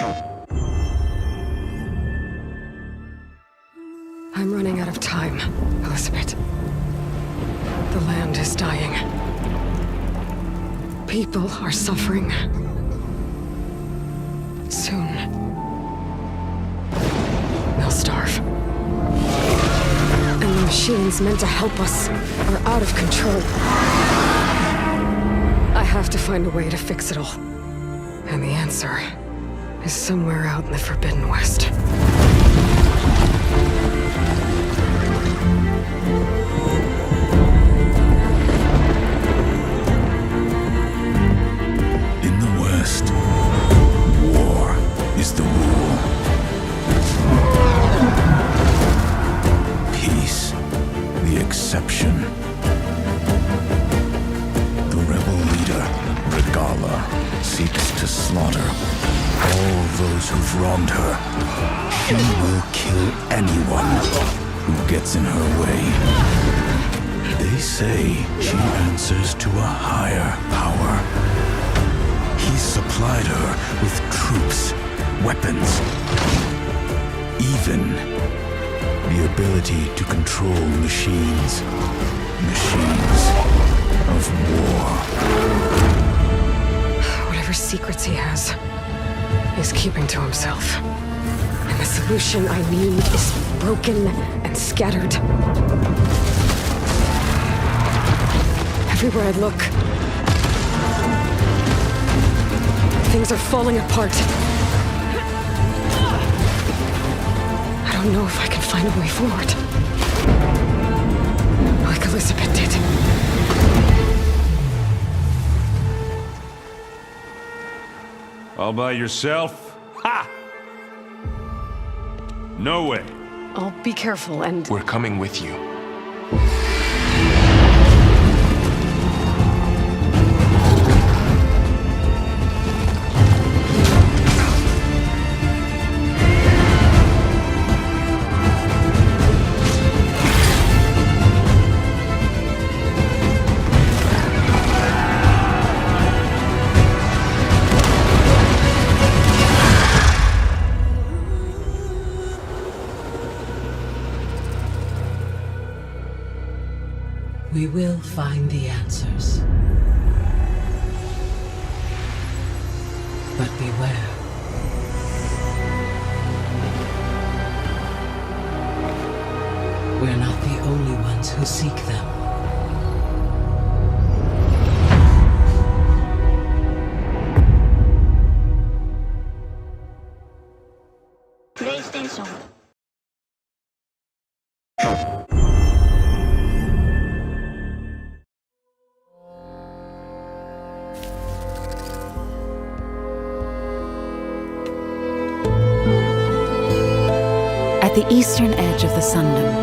I'm running out of time, Elizabeth. The land is dying. People are suffering. Soon, they'll starve. And the machines meant to help us are out of control. I have to find a way to fix it all. And the answer is somewhere out in the Forbidden West. In the West, war is the rule. Peace, the exception. The rebel leader, Regala, seeks to slaughter all those who've wronged her. She will kill anyone who gets in her way. They say she answers to a higher power. He supplied her with troops, weapons, even the ability to control machines. Machines of war. Whatever secrets he has, he's keeping to himself. And the solution I need is broken and scattered. Everywhere I look, things are falling apart. I don't know if I can find a way forward. Like Elizabeth did. All by yourself? Ha! No way. I'll be careful and... We're coming with you. We will find the answers. But beware. We're not the only ones who seek them. PlayStation. At the eastern edge of the Sundom,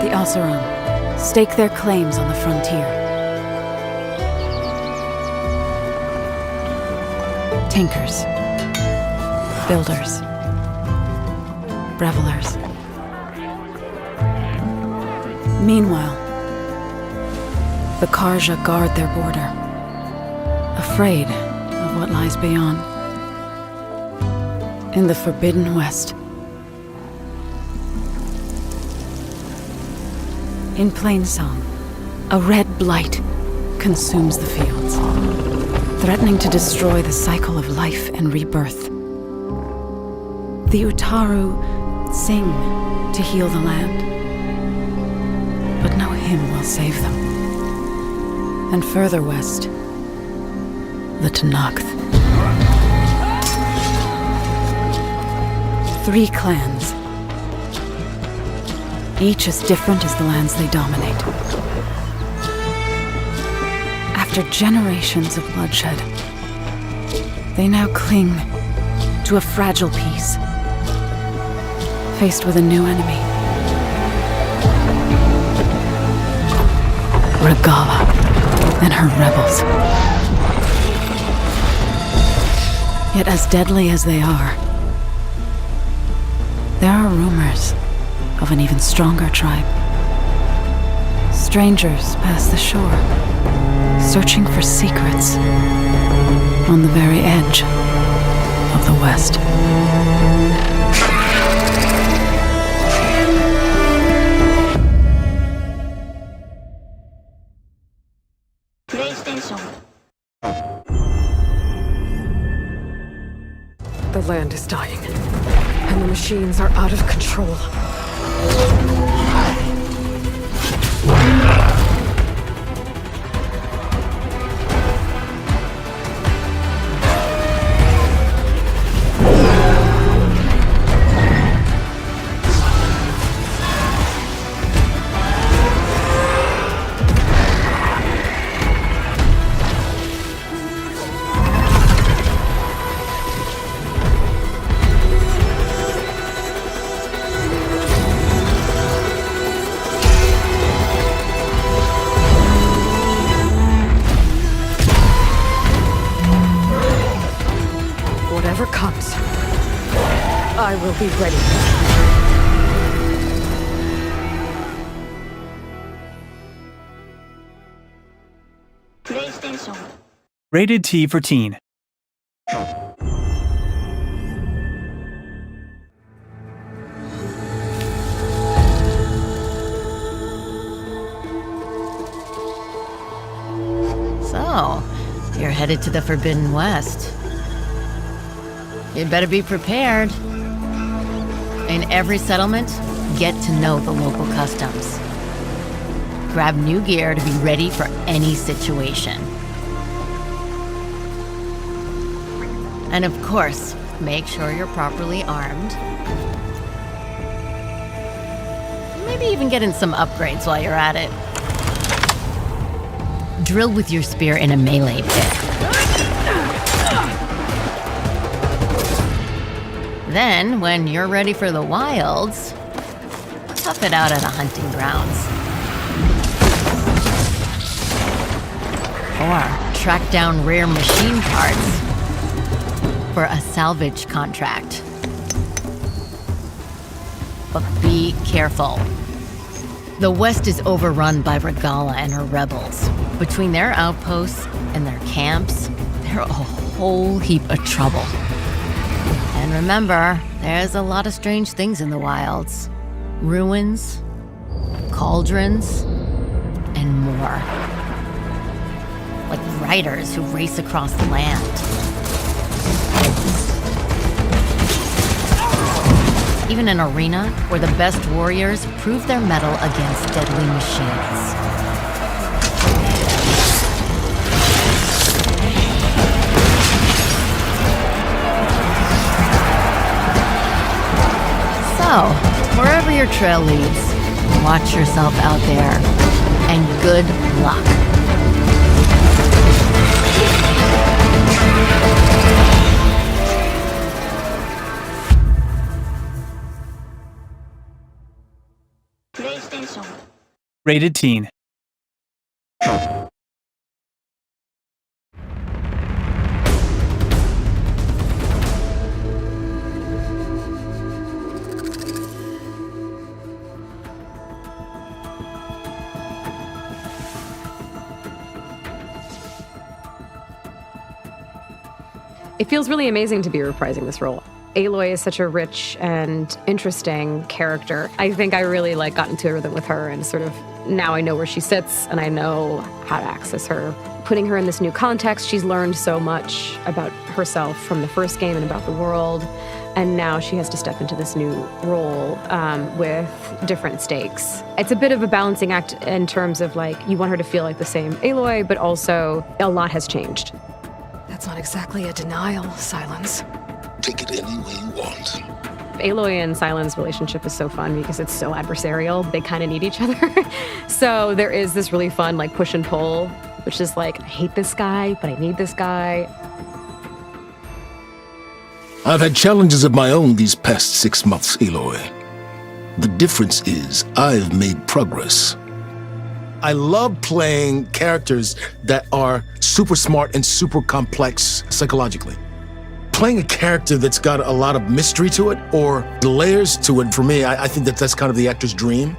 the Oseram stake their claims on the frontier. Tinkers, builders, revelers. Meanwhile, the Karja guard their border, afraid of what lies beyond. In the Forbidden West, in Plainsong, a red blight consumes the fields, threatening to destroy the cycle of life and rebirth. The Utaru sing to heal the land, but no hymn will save them. And further west, the Tenakth. 3 clans, each as different as the lands they dominate. After generations of bloodshed, they now cling to a fragile peace, faced with a new enemy. Regala and her rebels. Yet as deadly as they are, there are rumors of an even stronger tribe. Strangers pass the shore, searching for secrets on the very edge the West. The land is dying, and the machines are out of control. Whatever comes, I will be ready. Rated T for Teen. So, you're headed to the Forbidden West. You'd better be prepared. In every settlement, get to know the local customs. Grab new gear to be ready for any situation. And of course, make sure you're properly armed. Maybe even get in some upgrades while you're at it. Drill with your spear in a melee pit. Then, when you're ready for the wilds, tough it out at a hunting grounds. Or track down rare machine parts for a salvage contract. But be careful. The West is overrun by Regala and her rebels. Between their outposts and their camps, they're a whole heap of trouble. And remember, there's a lot of strange things in the wilds. Ruins, cauldrons, and more. Like riders who race across the land. Even an arena where the best warriors prove their mettle against deadly machines. So, wherever your trail leads, watch yourself out there, and good luck. Rated Teen. It feels really amazing to be reprising this role. Aloy is such a rich and interesting character. I think I really got into a rhythm with her, and sort of now I know where she sits and I know how to access her. Putting her in this new context, she's learned so much about herself from the first game and about the world, and now she has to step into this new role with different stakes. It's a bit of a balancing act in terms of you want her to feel like the same Aloy, but also a lot has changed. That's not exactly a denial, Silence. Take it any way you want. Aloy and Silent's relationship is so fun because it's so adversarial. They kind of need each other. So there is this really fun push and pull, which is I hate this guy, but I need this guy. I've had challenges of my own these past 6 months, Aloy. The difference is I've made progress. I love playing characters that are super smart and super complex psychologically. Playing a character that's got a lot of mystery to it or layers to it, for me, I think that's kind of the actor's dream.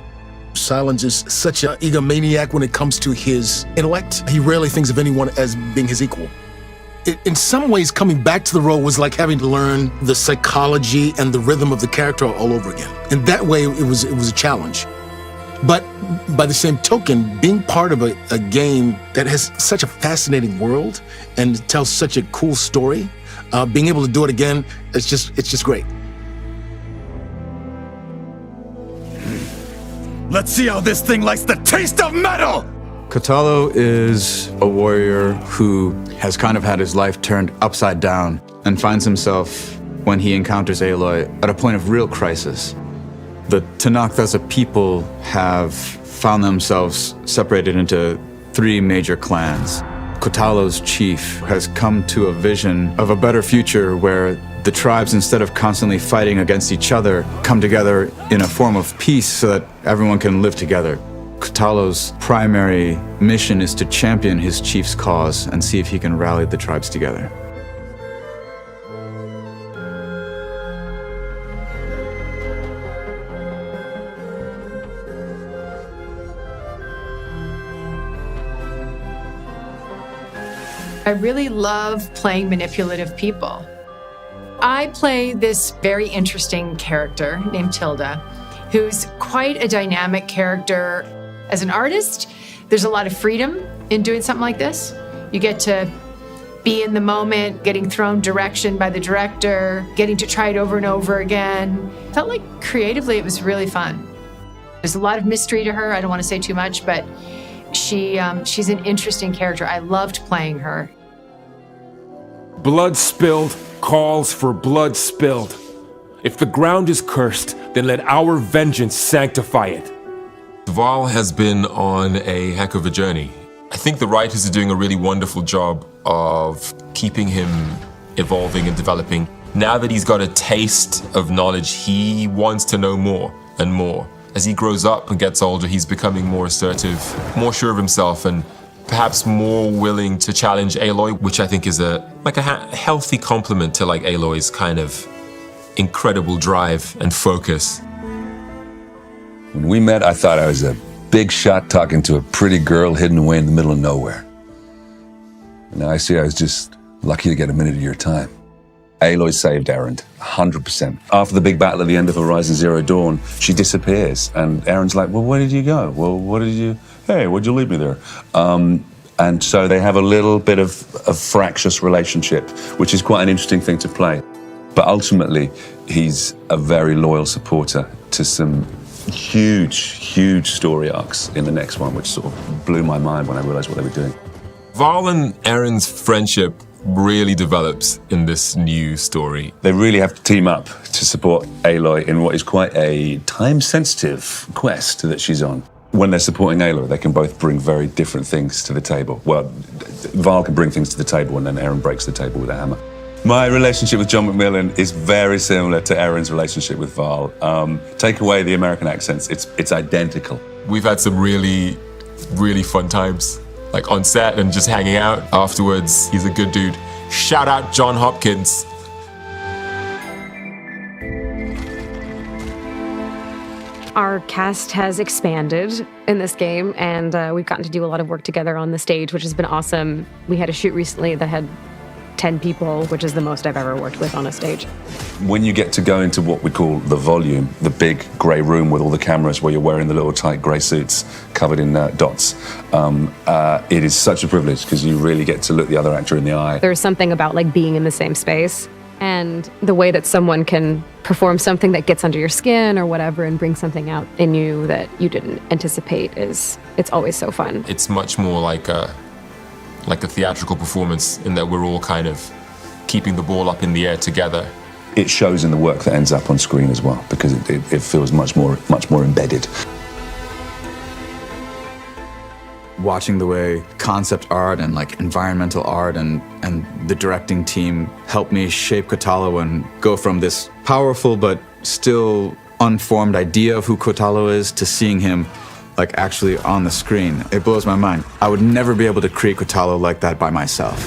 Silence is such an egomaniac when it comes to his intellect. He rarely thinks of anyone as being his equal. in some ways, coming back to the role was like having to learn the psychology and the rhythm of the character all over again. In that way, it was a challenge. But by the same token, being part of a game that has such a fascinating world and tells such a cool story, being able to do it again, it's just great. Let's see how this thing likes the taste of metal! Kotalo is a warrior who has kind of had his life turned upside down and finds himself, when he encounters Aloy, at a point of real crisis. The Tenakth as a people have found themselves separated into 3 major clans. Kotalo's chief has come to a vision of a better future where the tribes, instead of constantly fighting against each other, come together in a form of peace so that everyone can live together. Kotalo's primary mission is to champion his chief's cause and see if he can rally the tribes together. I really love playing manipulative people. I play this very interesting character named Tilda, who's quite a dynamic character. As an artist, there's a lot of freedom in doing something like this. You get to be in the moment, getting thrown direction by the director, getting to try it over and over again. Felt like creatively it was really fun. There's a lot of mystery to her. I don't want to say too much, but she's an interesting character. I loved playing her. Blood spilled calls for blood spilled. If the ground is cursed, then let our vengeance sanctify it. Val has been on a heck of a journey. I think the writers are doing a really wonderful job of keeping him evolving and developing. Now that he's got a taste of knowledge, he wants to know more and more. As he grows up and gets older, he's becoming more assertive, more sure of himself, and perhaps more willing to challenge Aloy, which I think is a healthy complement to like Aloy's kind of incredible drive and focus. When we met, I thought I was a big shot talking to a pretty girl hidden away in the middle of nowhere. And now I see I was just lucky to get a minute of your time. Aloy saved Erend, 100%. After the big battle at the end of Horizon Zero Dawn, she disappears. And Erend's like, well, where did you go? Well, what'd you leave me there? And so they have a little bit of a fractious relationship, which is quite an interesting thing to play. But ultimately, he's a very loyal supporter to some huge story arcs in the next one, which sort of blew my mind when I realized what they were doing. Val and Erend's friendship really develops in this new story. They really have to team up to support Aloy in what is quite a time-sensitive quest that she's on. When they're supporting Aloy, they can both bring very different things to the table. Well, Val can bring things to the table, and then Erend breaks the table with a hammer. My relationship with John McMillan is very similar to Erend's relationship with Val. Take away the American accents, it's identical. We've had some really fun times, like on set and just hanging out afterwards. He's a good dude. Shout out John Hopkins. Our cast has expanded in this game, and we've gotten to do a lot of work together on the stage, which has been awesome. We had a shoot recently that had 10 people, which is the most I've ever worked with on a stage. When you get to go into what we call the volume, the big grey room with all the cameras where you're wearing the little tight grey suits covered in dots, it is such a privilege because you really get to look the other actor in the eye. There's something about like being in the same space and the way that someone can perform something that gets under your skin or whatever and bring something out in you that you didn't anticipate it's always so fun. It's much more like a theatrical performance in that we're all kind of keeping the ball up in the air together. It shows in the work that ends up on screen as well, because it feels much more embedded. Watching the way concept art and like environmental art and the directing team helped me shape Kotalo and go from this powerful but still unformed idea of who Kotalo is to seeing him like actually on the screen. It blows my mind. I would never be able to create Kotalo like that by myself.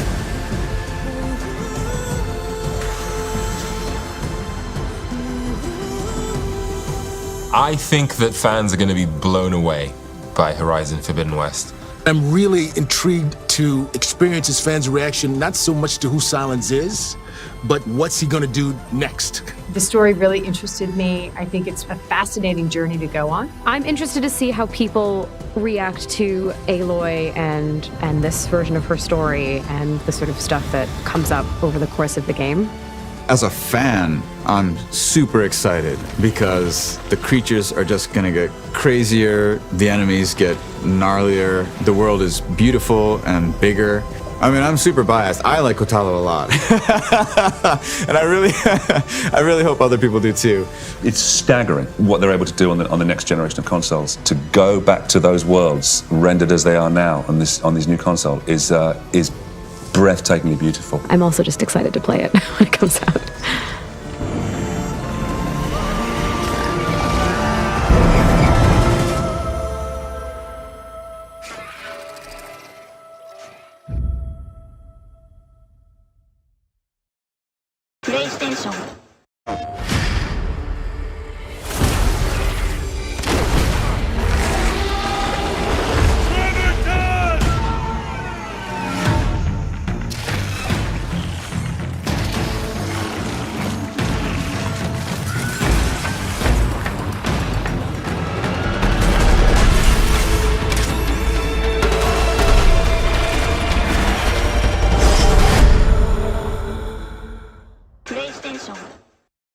I think that fans are going to be blown away by Horizon Forbidden West. I'm really intrigued to experience his fans' reaction, not so much to who Silence is, but what's he gonna do next? The story really interested me. I think it's a fascinating journey to go on. I'm interested to see how people react to Aloy and this version of her story and the sort of stuff that comes up over the course of the game. As a fan, I'm super excited because the creatures are just gonna get crazier, the enemies get gnarlier, the world is beautiful and bigger. I mean, I'm super biased. I like Kotalo a lot. And I really hope other people do too. It's staggering what they're able to do on the next generation of consoles. To go back to those worlds rendered as they are now on this new console is breathtakingly beautiful. I'm also just excited to play it when it comes out. PlayStation